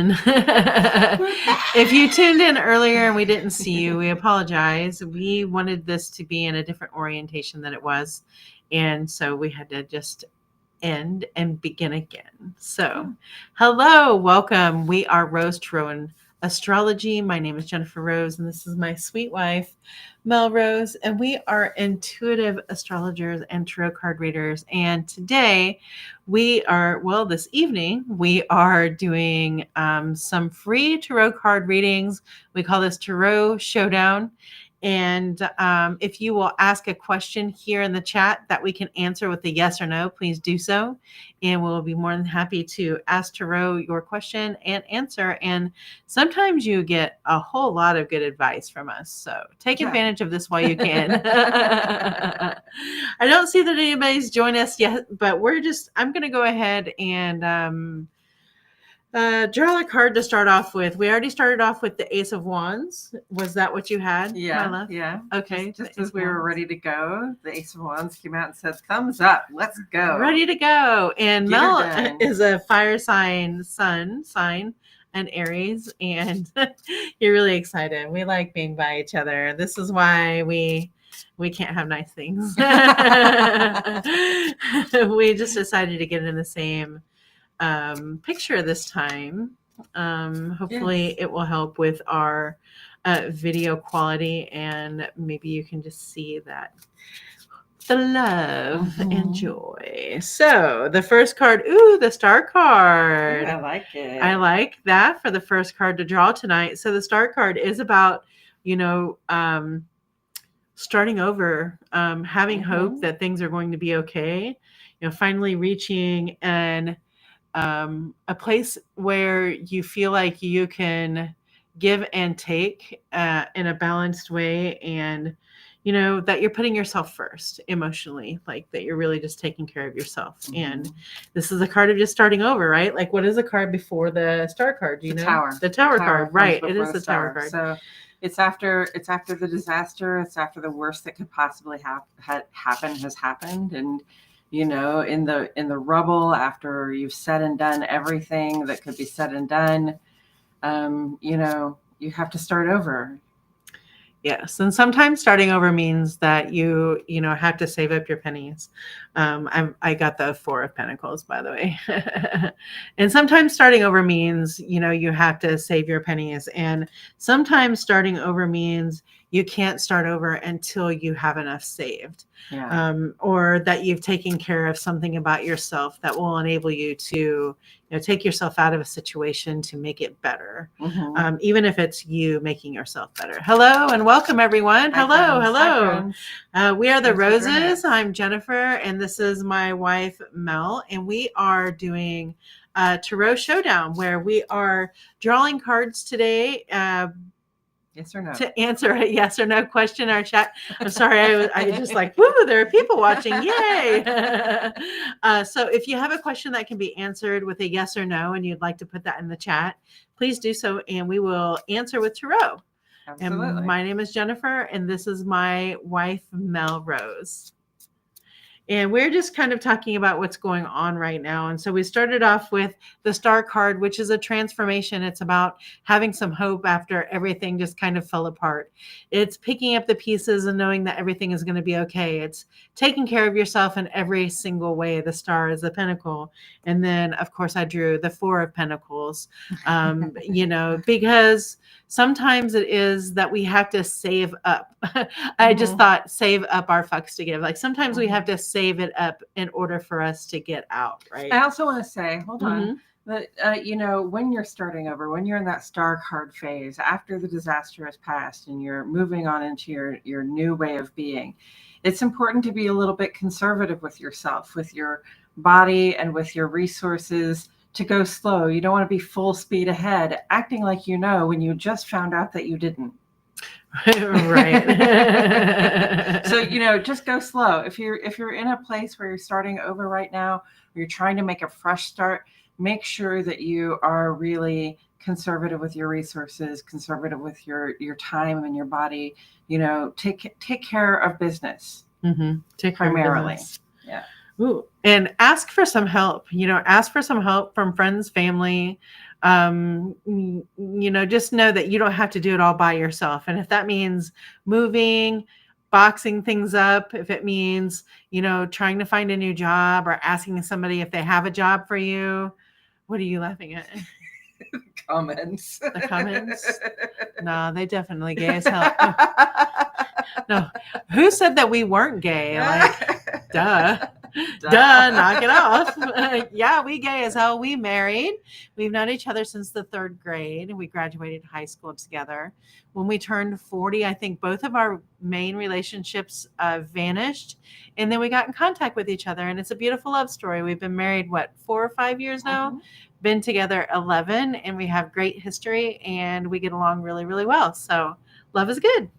If you tuned in earlier and we didn't see you, we apologize. We wanted this to be in a different orientation than it was. And so we had to just end and begin again. So, hello, welcome. We are Rose Tarot and Astrology. My name is Jennifer Rose, and this is my sweet wife, Mel Rose, and we are intuitive astrologers and tarot card readers. And today, this evening, we are doing some free tarot card readings. We call this Tarot Showdown. And if you will ask a question here in the chat that we can answer with a yes or no, please do so. And we'll be more than happy to ask Tarot your question and answer. And sometimes you get a whole lot of good advice from us. So take advantage of this while you can. I don't see that anybody's joined us yet, but I'm going to go ahead and draw a card to start off with. We already started off with the Ace of Wands. Was that what you had? Yeah. Yeah. Okay. Just as we were ready to go, the Ace of Wands came out and said, thumbs up, let's go. Ready to go. And Mel is a fire sign, sun sign, and Aries. And you're really excited. We like being by each other. This is why we can't have nice things. We just decided to get in the same picture this time. Hopefully it will help with our video quality, and maybe you can just see that the love and joy. So the first card, the Star card. I like it. I like that for the first card to draw tonight. So the Star card is about, starting over, having hope that things are going to be okay. Finally reaching a place where you feel like you can give and take in a balanced way, and that you're putting yourself first emotionally, like that you're really just taking care of yourself. And this is a card of just starting over, right? Like, what is the card before the Star card? Do you know? The Tower card, right? It is the Tower card. So it's after the disaster. It's after the worst that could possibly happen has happened, and in the rubble, after you've said and done everything that could be said and done, you have to start over. Yes. And sometimes starting over means that you have to save up your pennies. I got the Four of Pentacles, by the way. And sometimes starting over means, you have to save your pennies. And sometimes starting over means you can't start over until you have enough saved. Yeah. Or that you've taken care of something about yourself that will enable you to take yourself out of a situation to make it better. Even if it's you making yourself better. Hello and welcome, everyone. Hello. We are the Roses. I'm Jennifer, and this is my wife, Mel, and we are doing Tarot Showdown, where we are drawing cards today. Yes or no? To answer a yes or no question in our chat. I'm sorry, I just like, woo, there are people watching. Yay. So if you have a question that can be answered with a yes or no, and you'd like to put that in the chat, please do so, and we will answer with tarot. Absolutely. And my name is Jennifer, and this is my wife, Mel Rose. And we're just kind of talking about what's going on right now. And so we started off with the Star card, which is a transformation. It's about having some hope after everything just kind of fell apart. It's picking up the pieces and knowing that everything is going to be okay. It's taking care of yourself in every single way. The Star is the Pentacle. And then, of course, I drew the Four of Pentacles, because sometimes it is that we have to save up. I just thought save up our fucks to give. Like sometimes we have to save it up in order for us to get out, right? I also want to say, hold on, that, when you're starting over, when you're in that Star card phase, after the disaster has passed and you're moving on into your new way of being, it's important to be a little bit conservative with yourself, with your body and with your resources, to go slow. You don't want to be full speed ahead, acting like when you just found out that you didn't. Right. So, just go slow. If you're in a place where you're starting over right now, or you're trying to make a fresh start, make sure that you are really conservative with your resources, conservative with your time and your body. Take care of business. Take primarily. Yeah. Ooh, and ask for some help. Ask for some help from friends, family, Just know that you don't have to do it all by yourself. And if that means moving, boxing things up, if it means, trying to find a new job or asking somebody if they have a job for you, what are you laughing at? Comments. The comments? No, they definitely gay as hell. Oh, no, who said that we weren't gay? Like, duh, knock it off. Yeah, we gay as hell. We married. We've known each other since the 3rd grade. We graduated high school together. When we turned 40, I think both of our main relationships vanished, and then we got in contact with each other, and it's a beautiful love story. We've been married, 4 or 5 years now? Mm-hmm. Been together 11, and we have great history, and we get along really, really well. So love is good.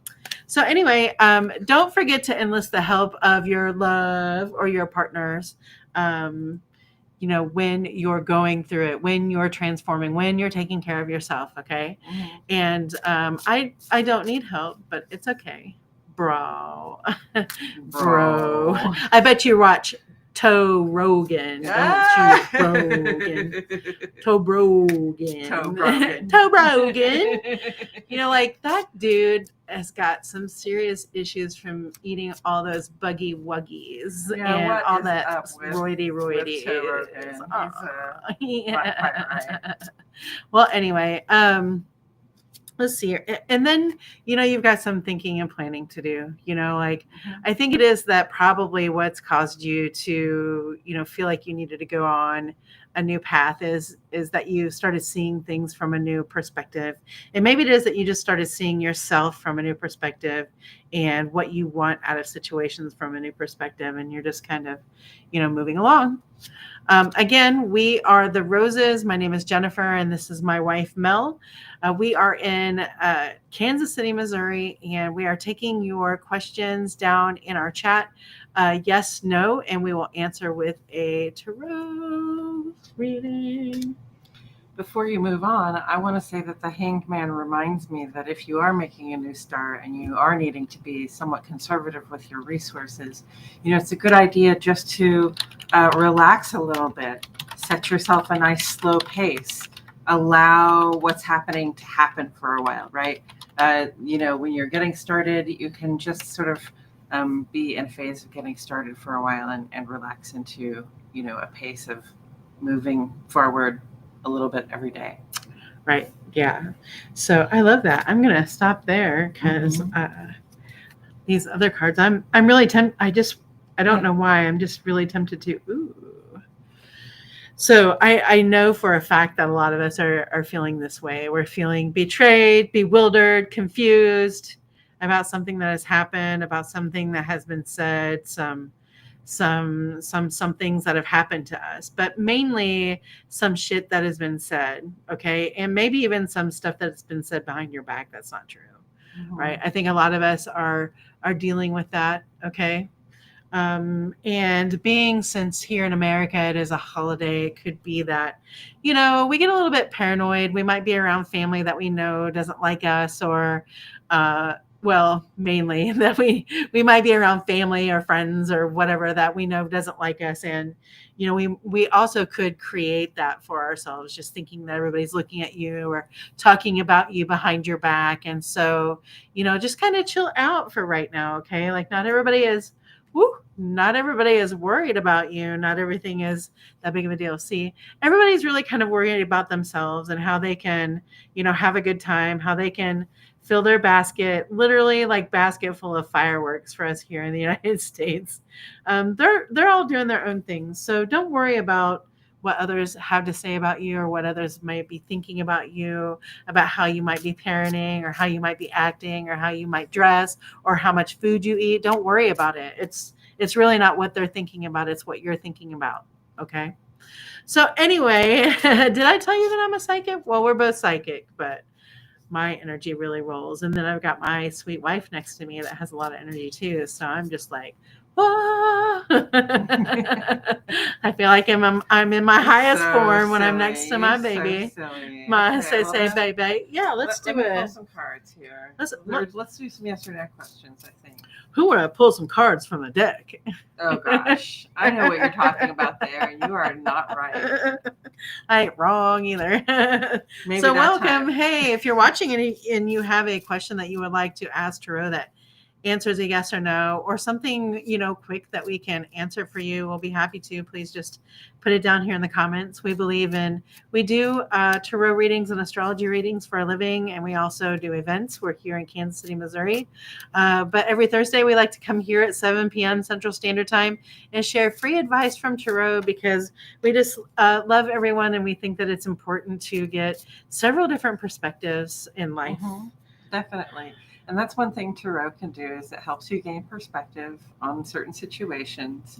So anyway, don't forget to enlist the help of your love or your partners, when you're going through it, when you're transforming, when you're taking care of yourself. Okay. Mm-hmm. And I don't need help, but it's okay. Bro. Bro. I bet you watch Toe Rogan. Don't you, Rogan? Toe Brogan. Toe Brogan. Like that dude has got some serious issues from eating all those buggy wuggies and all that roidy. Yeah. Well, anyway, let's see here. And then, you've got some thinking and planning to do, I think it is that probably what's caused you to, feel like you needed to go on a new path is that you started seeing things from a new perspective. And maybe it is that you just started seeing yourself from a new perspective and what you want out of situations from a new perspective. And you're just kind of, moving along. Again, we are the Roses. My name is Jennifer, and this is my wife, Mel. We are in Kansas City, Missouri, and we are taking your questions down in our chat. Yes, no, and we will answer with a tarot reading. Before you move on, I want to say that the Hanged Man reminds me that if you are making a new start and you are needing to be somewhat conservative with your resources, it's a good idea just to relax a little bit, set yourself a nice slow pace, allow what's happening to happen for a while, right? When you're getting started, you can just sort of be in a phase of getting started for a while and relax into, a pace of moving forward a little bit every day. Right. Yeah. So I love that. I'm going to stop there because these other cards, I'm really tempted. I don't know why. I'm just really tempted to. Ooh. So I know for a fact that a lot of us are feeling this way. We're feeling betrayed, bewildered, confused about something that has happened, about something that has been said, some things that have happened to us, but mainly some shit that has been said. Okay. And maybe even some stuff that's been said behind your back. That's not true. Mm-hmm. Right. I think a lot of us are dealing with that. Okay. And being, since here in America, it is a holiday, it could be that, we get a little bit paranoid. We might be around family that we know doesn't like us, or, mainly that we might be around family or friends or whatever that we know doesn't like us. And, we also could create that for ourselves, just thinking that everybody's looking at you or talking about you behind your back. And so, just kind of chill out for right now. Okay. Like not everybody is worried about you. Not everything is that big of a deal. See, everybody's really kind of worried about themselves and how they can, have a good time, how they can fill their basket, literally like basket full of fireworks for us here in the United States. They're all doing their own things. So don't worry about what others have to say about you or what others might be thinking about you, about how you might be parenting or how you might be acting or how you might dress or how much food you eat. Don't worry about it. It's really not what they're thinking about. It's what you're thinking about. Okay. So anyway, did I tell you that I'm a psychic? Well, we're both psychic, but my energy really rolls. And then I've got my sweet wife next to me that has a lot of energy too. So I'm just like, whoa. I feel like I'm in my highest form when I'm next to my baby. So silly. My baby. Yeah, let's do Let me it. pull some cards here. Let's do some yes or no questions, I think. who would I pull some cards from the deck? Oh gosh, I know what you're talking about there, and you are not right. I ain't wrong either. Maybe So that welcome. time. Hey, if you're watching and you have a question that you would like to ask Tarot that answers a yes or no, or something, quick that we can answer for you, we'll be happy to. Please just put it down here in the comments. We do tarot readings and astrology readings for a living, and we also do events. We're here in Kansas City, Missouri. But every Thursday, we like to come here at 7 p.m. Central Standard Time and share free advice from tarot, because we just love everyone, and we think that it's important to get several different perspectives in life. Definitely. And that's one thing tarot can do, is it helps you gain perspective on certain situations.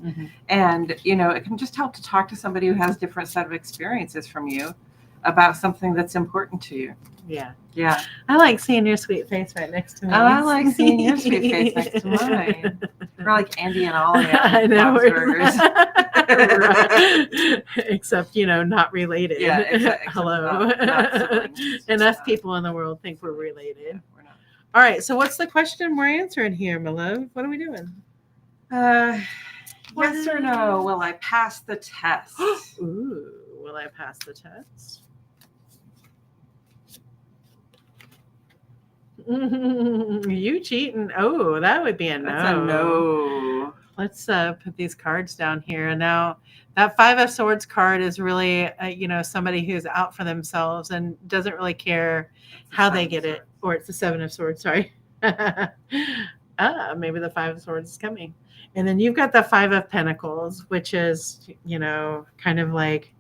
And, it can just help to talk to somebody who has a different set of experiences from you about something that's important to you. Yeah. Yeah. I like seeing your sweet face right next to me. Oh, I like seeing your sweet face next to mine. We're like Andy and Ollie I on know. Bob's Burgers. Except, not related. Yeah, except Hello. not siblings. Enough people in the world think we're related. Yeah, we're not. All right. So what's the question we're answering here, my love? What are we doing? Yes or no? Will I pass the test? Ooh, will I pass the test? You cheating? Oh, that would be a no. That's a no. Let's put these cards down here. Now, that Five of Swords card is really, somebody who's out for themselves and doesn't really care how they get it. Or it's the Seven of Swords, sorry. Maybe the Five of Swords is coming. And then you've got the Five of Pentacles, which is, kind of like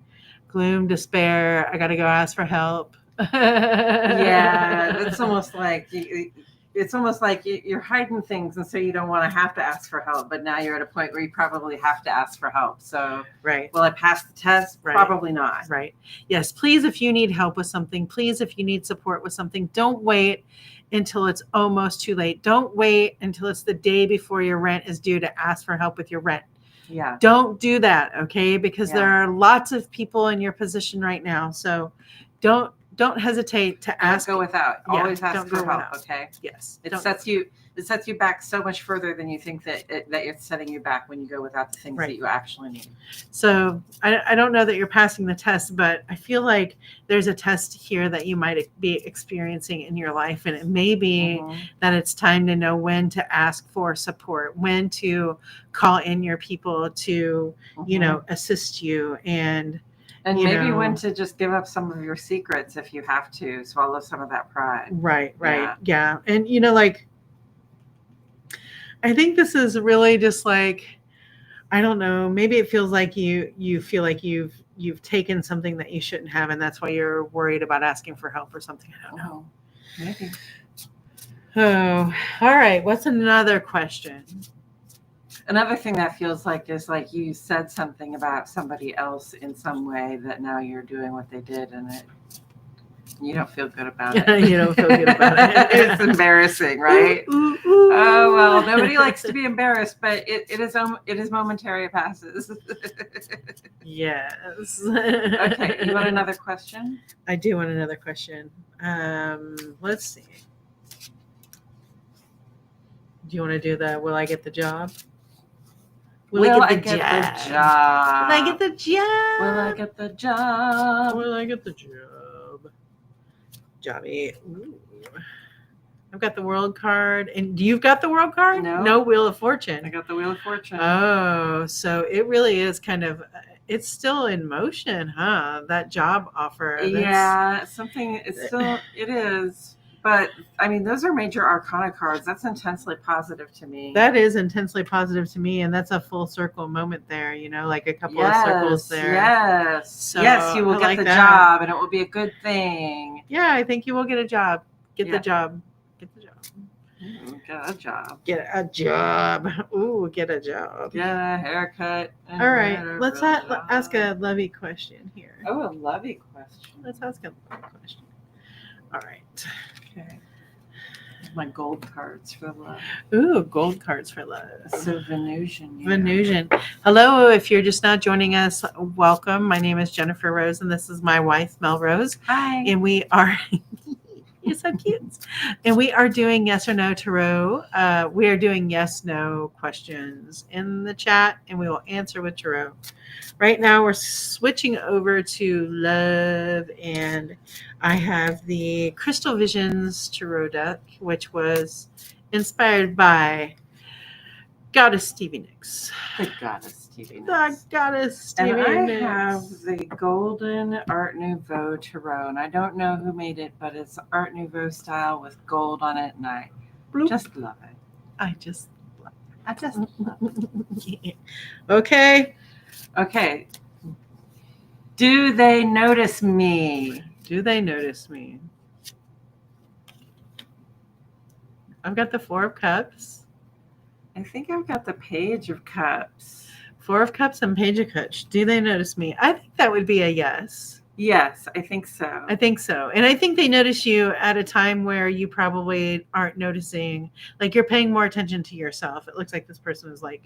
gloom, despair. I got to go ask for help. Yeah, it's almost like you're hiding things, and so you don't want to have to ask for help. But now you're at a point where you probably have to ask for help. So, right. Will I pass the test? Right. Probably not. Right. Yes. Please, if you need help with something, please, if you need support with something, don't wait until it's almost too late. Don't wait until it's the day before your rent is due to ask for help with your rent. Yeah. Don't do that, okay? Because there are lots of people in your position right now. So don't hesitate to ask. Don't go without. Yeah, Always ask don't for go help. without. Okay. Yes. It sets you back so much further than you think that it's setting you back when you go without the things that you actually need. So I don't know that you're passing the test, but I feel like there's a test here that you might be experiencing in your life, and it may be that it's time to know when to ask for support, when to call in your people to assist you, and maybe when to just give up some of your secrets if you have to, swallow some of that pride. Right. Yeah. And I think this is really just like, I don't know, maybe it feels like you feel like you've taken something that you shouldn't have, and that's why you're worried about asking for help or something. I don't know. Maybe. Oh, all right. What's another question? Another thing that feels like is like you said something about somebody else in some way that now you're doing what they did, and you don't feel good about it. You don't feel good about it. It's embarrassing, right? Ooh. Oh, well, nobody likes to be embarrassed, but it is momentary. It passes. Yes. Okay, you want another question? I do want another question. Let's see. Do you want to do the will I get the job? Will I get the job? Will I get the job? Will I get the job? Will I get the job? Jobby. Ooh. I've got the World card. And you've got the World card? No Wheel of Fortune. I got the Wheel of Fortune. Oh, so it really is kind of, it's still in motion, huh? That job offer. It is. But, I mean, those are major arcana cards. That's intensely positive to me. That is intensely positive to me, and that's a full circle moment there, like a couple of circles there. Yes. So yes, you will get the job, and it will be a good thing. Yeah, I think you will get a job. Get the job. Get the job. Get a job. Get a job. Ooh, get a job. Get a haircut. All right, let's ask a lovey question here. Oh, a lovey question. Let's ask a lovey question. All right. Okay. My gold cards for love. Ooh, gold cards for love. So Venusian. Venusian. Hello, if you're just now joining us, welcome. My name is Jennifer Rose, and this is my wife, Mel Rose. Hi. And we are You're so cute. And we are doing yes or no tarot. We are doing yes, no questions in the chat, and we will answer with tarot. Right now, we're switching over to love, and I have the Crystal Visions tarot deck, which was inspired by Goddess Stevie Nicks. The Goddess Stevie The Nicks. Goddess Stevie And I Nicks. have the Golden Art Nouveau tarot, and I don't know who made it, but it's Art Nouveau style with gold on it, and I just love it. I just love it. Okay. Okay. Do they notice me? Do they notice me? I've got the Four of Cups. I think I've got the Page of Cups. Four of Cups and Page of Cups. Do they notice me? I think that would be a yes. Yes, I think so. I think so. And I think they notice you at a time where you probably aren't noticing, like you're paying more attention to yourself. It looks like this person is like,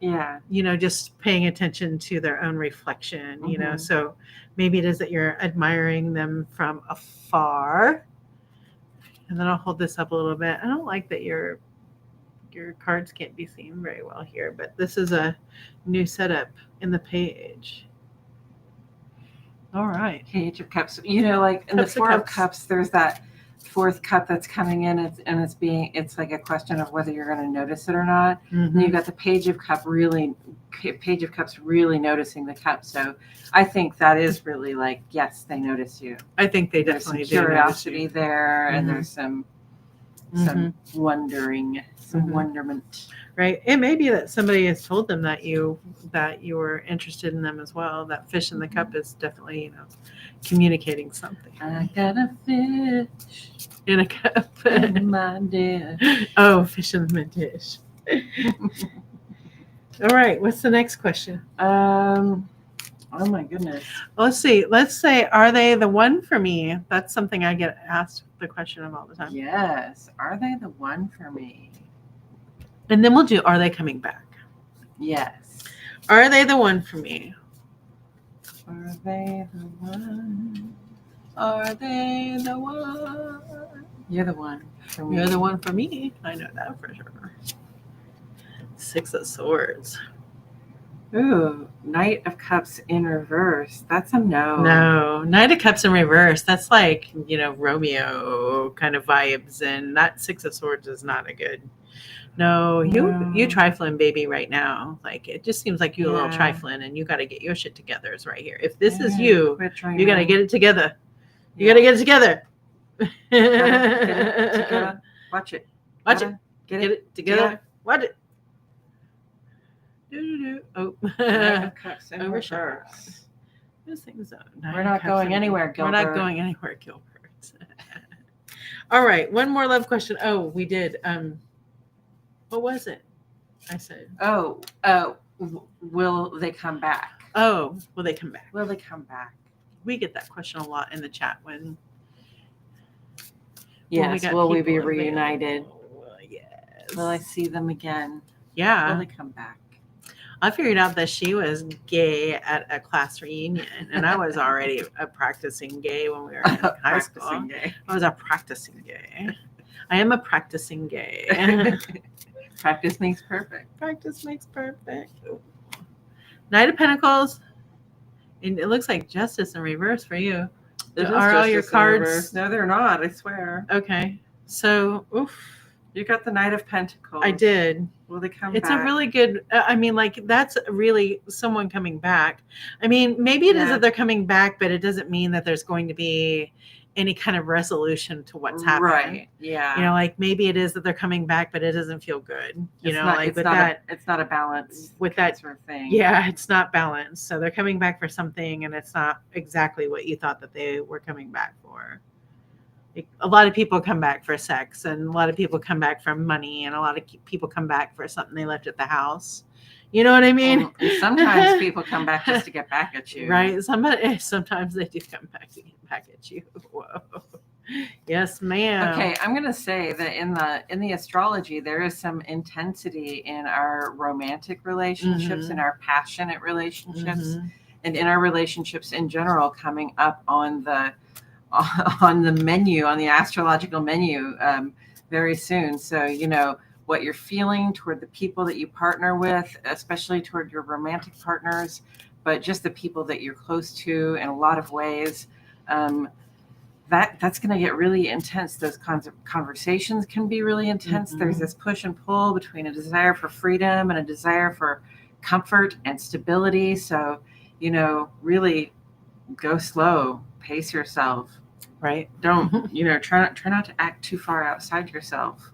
yeah, just paying attention to their own reflection, Mhm. So maybe it is that you're admiring them from afar. And then I'll hold this up a little bit. I don't like that your cards can't be seen very well here, but this is a new setup in the page. All right. Page of Cups. Like in the Cups of Four of Cups. Cups, there's that fourth cup that's coming in, it's like a question of whether you're going to notice it or not. Mhm. And you've got the Page of Cups really noticing the cup. So I think that is really like, yes, they notice you. I think they There's some definitely do curiosity notice there, and Mhm. there's some Mhm. wondering, some Mhm. wonderment. Right. It may be that somebody has told them that you were interested in them as well. That fish in the cup is definitely, communicating something. I got a fish In a cup. in my dish. Oh, fish in my dish. All right. What's the next question? Oh my goodness. Let's see. Let's say, are they the one for me? That's something I get asked the question of all the time. Yes. Are they the one for me? And then we'll do, are they coming back? Yes. Are they the one for me? Are they the one? Are they the one? You're the one for me. You're the one for me. I know that for sure. Six of Swords. Ooh, Knight of Cups in reverse. That's a no. No, Knight of Cups in reverse. That's like, Romeo kind of vibes. And that Six of Swords is not a good. No, you trifling baby right now. Like, it just seems like you a little trifling, and you got to get your shit together is right here. If this is you got to get it together. You got to get it together. Get it together. Watch it. Watch it. Get it together. Watch it. Oh, Knight of Cups in overshot. reverse. This thing's We're not going anywhere, Gilbert. We're not going anywhere, Gilbert. All right, one more love question. Oh, we did. What was it? I said. Will they come back? Oh, will they come back? Will they come back? We get that question a lot in the chat when. Yes. Will we be reunited? Yes. Will I see them again? Yeah. Will they come back? I figured out that she was gay at a class reunion, and I was already a practicing gay when we were in high school. Gay. I was a practicing gay. I am a practicing gay. Practice makes perfect. Practice makes perfect. Knight of Pentacles. And it looks like Justice in reverse for you. Are all your cards? No, they're not. I swear. Okay. So, oof. You got the Knight of Pentacles. I did. Will they come It's back? a really good, that's really someone coming back. I mean, maybe it is that they're coming back, but it doesn't mean that there's going to be any kind of resolution to what's happening. Right. Yeah. Like maybe it is that they're coming back, but it doesn't feel good. It's not a balance with that sort of thing. Yeah, it's not balanced. So they're coming back for something, and it's not exactly what you thought that they were coming back for. A lot of people come back for sex, and a lot of people come back for money, and a lot of people come back for something they left at the house. You know what I mean? And sometimes people come back just to get back at you. Right. Sometimes they do come back to get back at you. Whoa. Yes, ma'am. Okay, I'm going to say that in the astrology, there is some intensity in our romantic relationships, in our passionate relationships, and in our relationships in general coming up on on the menu, on the astrological menu, very soon. So, what you're feeling toward the people that you partner with, especially toward your romantic partners, but just the people that you're close to in a lot of ways. That's going to get really intense. Those kinds of conversations can be really intense. Mm-hmm. There's this push and pull between a desire for freedom and a desire for comfort and stability. So, really go slow, pace yourself. Right. Don't, try not to act too far outside yourself.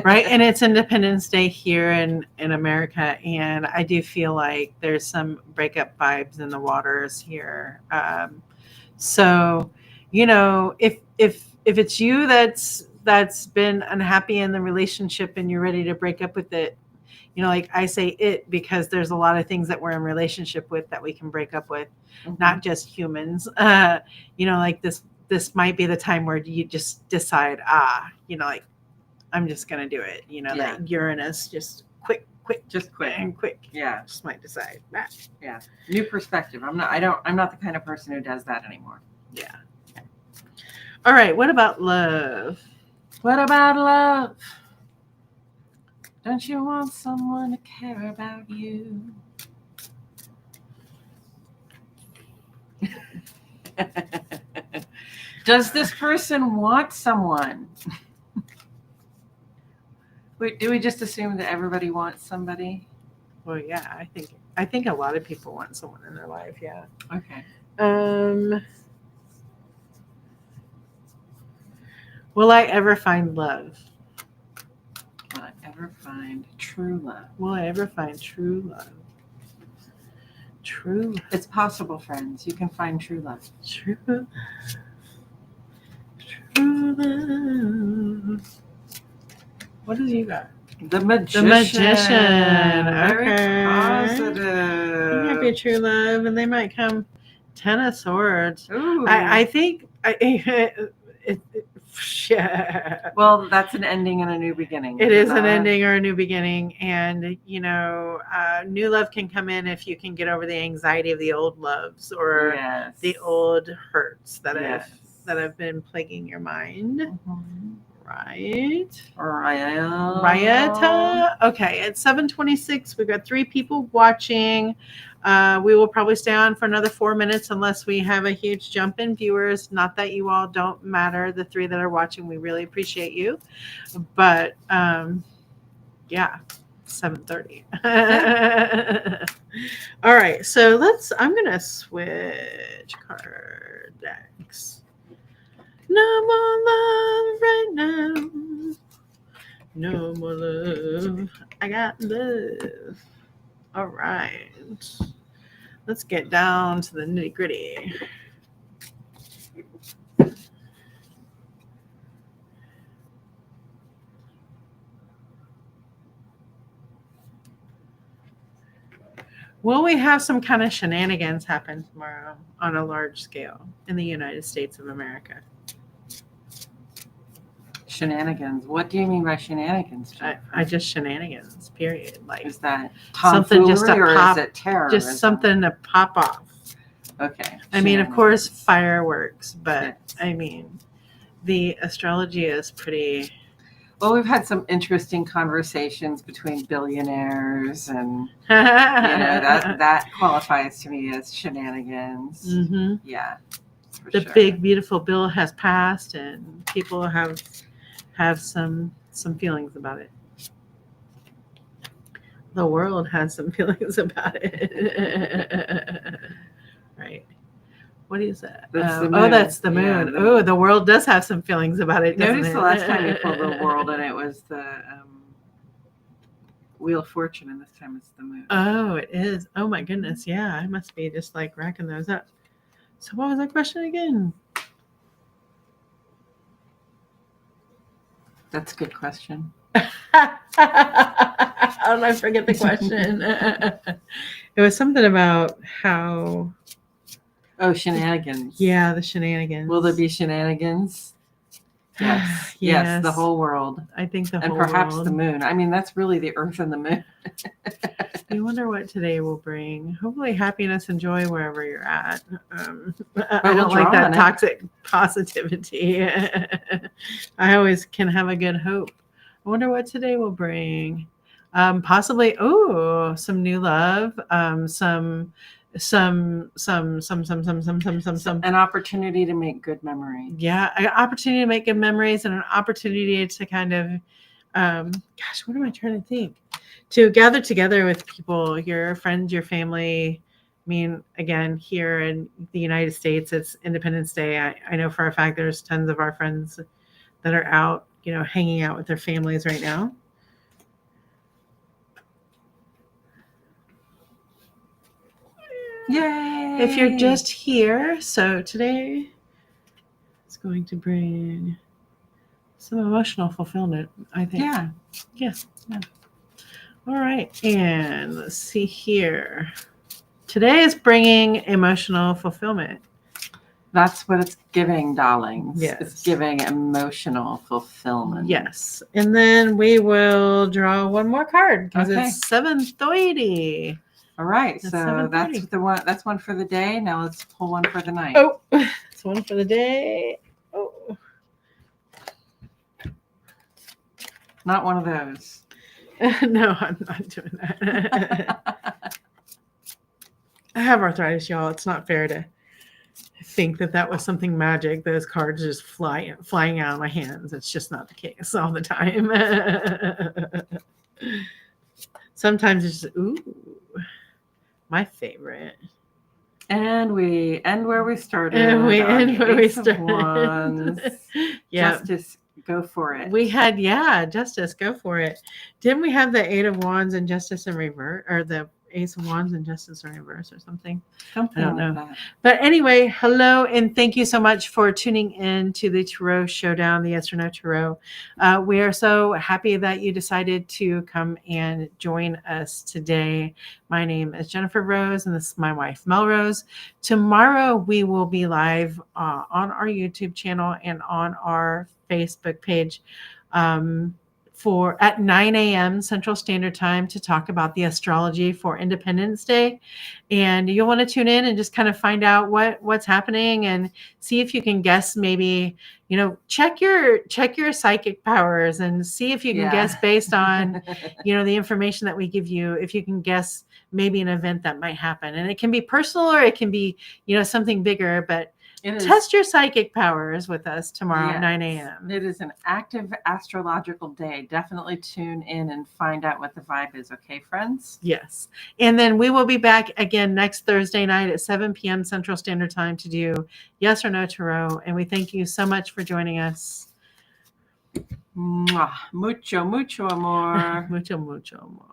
Right. And it's Independence Day here in America. And I do feel like there's some breakup vibes in the waters here. So, if it's you that's been unhappy in the relationship and you're ready to break up with it, like I say it because there's a lot of things that we're in relationship with that we can break up with, not just humans. Like this might be the time where you just decide, like I'm just gonna do it. That Uranus just quick, just quick and quick. Yeah, just might decide. Yeah, new perspective. I'm not the kind of person who does that anymore. Yeah. All right. What about love? What about love? Don't you want someone to care about you? Does this person want someone? Wait, do we just assume that everybody wants somebody? Well, yeah, I think a lot of people want someone in their life. Yeah. Okay. Will I ever find love? Will I ever find true love? Will I ever find true love? True. It's possible, friends. You can find true love. True love. True love. What have you got? The Magician. The Magician. Very Okay. positive. You might be true love, and they might come. Ten of Swords. Ooh. I think. Yeah. Well, that's an ending and a new beginning. It is an ending or a new beginning, and new love can come in if you can get over the anxiety of the old loves or the old hurts that have been plaguing your mind. Mm-hmm. Right. Rieta. Okay, at 7:26, we've got 3 people watching. We will probably stay on for another 4 minutes unless we have a huge jump in viewers. Not that you all don't matter. The 3 that are watching, we really appreciate you. But yeah, 7:30. All right, so I'm gonna switch card decks. No more love right now. No more love. I got love. All right. Let's get down to the nitty gritty. Will we have some kind of shenanigans happen tomorrow on a large scale in the United States of America? Shenanigans. What do you mean by shenanigans? I just shenanigans. Period. Like, is that something just to or pop? Is it terror? Just something to pop off. Okay. I mean, of course, fireworks, but I mean, the astrology is pretty. Well, we've had some interesting conversations between billionaires, and that qualifies to me as shenanigans. Mm-hmm. Yeah. The big beautiful bill has passed, and people have some feelings about it. The world has some feelings about it. Right. What is that? That's the moon. Oh, the world does have some feelings about it. Notice the last time you pulled the world, and it was the Wheel of Fortune, and this time it's the moon. Oh, it is. Oh my goodness. Yeah, I must be just like racking those up. So what was that question again? That's a good question. How did I forget the question? It was something about how. Oh, shenanigans. Yeah, the shenanigans. Will there be shenanigans? Yes. Yes. Yes. The whole world. I think the And whole perhaps world. the moon. I mean, that's really the Earth and the moon. I wonder what today will bring. Hopefully, happiness and joy wherever you're at. I we'll don't like draw on that it. toxic positivity. I always can have a good hope. I wonder what today will bring. Possibly, some new love. Some An opportunity to make good memories. Yeah, an opportunity to make good memories and an opportunity to kind of, gosh, what am I trying to think? To gather together with people, your friends, your family. I mean, again, here in the United States, it's Independence Day. I know for a fact there's tons of our friends that are out, hanging out with their families right now. Yay! If you're just here, so today it's going to bring some emotional fulfillment, I think. Yeah. All right. And let's see here. Today is bringing emotional fulfillment. That's what it's giving, darlings. Yes. It's giving emotional fulfillment. Yes. And then we will draw one more card because Okay. it's 7:30. All right. It's So 7:30. that's the one. That's one for the day. Now let's pull one for the night. Oh, it's one for the day. Oh. Not one of those. No, I'm not doing that. I have arthritis, y'all. It's not fair to think that was something magic. Those cards just flying out of my hands. It's just not the case all the time. Sometimes it's just, my favorite. And we end where we started. And we end where we started. Wands. Yeah. Justice, go for it. We had, Justice, go for it. Didn't we have the Eight of Wands and Justice in reverse, or the Ace of Wands and Justice in reverse or something? Something I don't know. like that. But anyway, hello, and thank you so much for tuning in to the Tarot Showdown, the Yes or No Tarot. We are so happy that you decided to come and join us today. My name is Jennifer Rose, and this is my wife, Melrose. Tomorrow, we will be live on our YouTube channel and on our Facebook page at 9 a.m. Central Standard Time to talk about the astrology for Independence Day. And you'll want to tune in and just kind of find out what's happening and see if you can guess, maybe, check your psychic powers and see if you can guess based on, the information that we give you, if you can guess maybe an event that might happen. And it can be personal or it can be, something bigger, but test your psychic powers with us tomorrow at 9 a.m. It is an active astrological day. Definitely tune in and find out what the vibe is. Okay, friends? Yes. And then we will be back again next Thursday night at 7 p.m. Central Standard Time to do Yes or No Tarot. And we thank you so much for joining us. Mwah. Mucho, mucho amor. Mucho, mucho amor.